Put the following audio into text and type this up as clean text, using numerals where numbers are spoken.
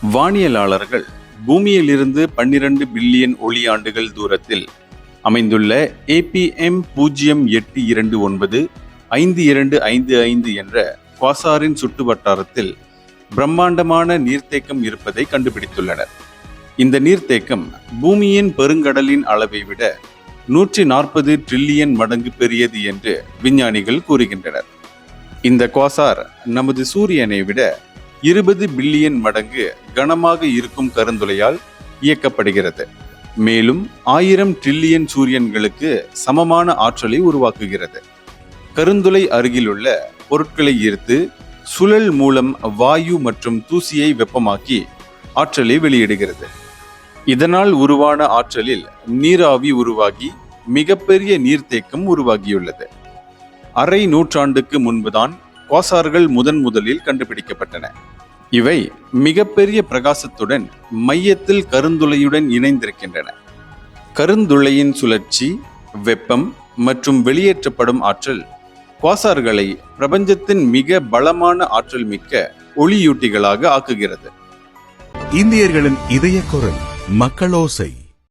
வானியலாளர்கள் பூமியிலிருந்து 12 பில்லியன் ஒளியாண்டுகள் தூரத்தில் அமைந்துள்ள ஏபிஎம் 0829 5255 என்ற குவாசாரின் சுற்று வட்டாரத்தில் பிரம்மாண்டமான நீர்த்தேக்கம் இருப்பதை கண்டுபிடித்துள்ளனர். இந்த நீர்த்தேக்கம் பூமியின் பெருங்கடலின் அளவை விட 140 டிரில்லியன் மடங்கு பெரியது என்று விஞ்ஞானிகள் கூறுகின்றனர். இந்த குவாசார் நமது சூரியனை விட 20 பில்லியன் மடங்கு கனமாக இருக்கும் கருந்துளையால் இயக்கப்படுகிறது. மேலும் 1000 டிரில்லியன் சூரியன்களுக்கு சமமான ஆற்றலை உருவாக்குகிறது. கருந்துளை அருகிலுள்ள பொருட்களை ஈர்த்து சுழல் மூலம் வாயு மற்றும் தூசியை வெப்பமாக்கி ஆற்றலை வெளியிடுகிறது. இதனால் உருவான ஆற்றலில் நீராவி உருவாகி மிகப்பெரிய நீர்த்தேக்கம் உருவாகியுள்ளது. அரை நூற்றாண்டுக்கு முன்புதான் குவாசார்கள் முதலில் கண்டுபிடிக்கப்பட்டன. இவை மிகப்பெரிய பிரகாசத்துடன் மையத்தில் கருந்துளையுடன் இணைந்திருக்கின்றன. கருந்துளையின் சுழற்சி, வெப்பம் மற்றும் வெளியேற்றப்படும் ஆற்றல் குவாசார்களை பிரபஞ்சத்தின் மிக பலமான ஆற்றல் மிக்க ஒளியூட்டிகளாக ஆக்குகிறது. இந்தியர்களின் இதய குரல் மக்களோசை.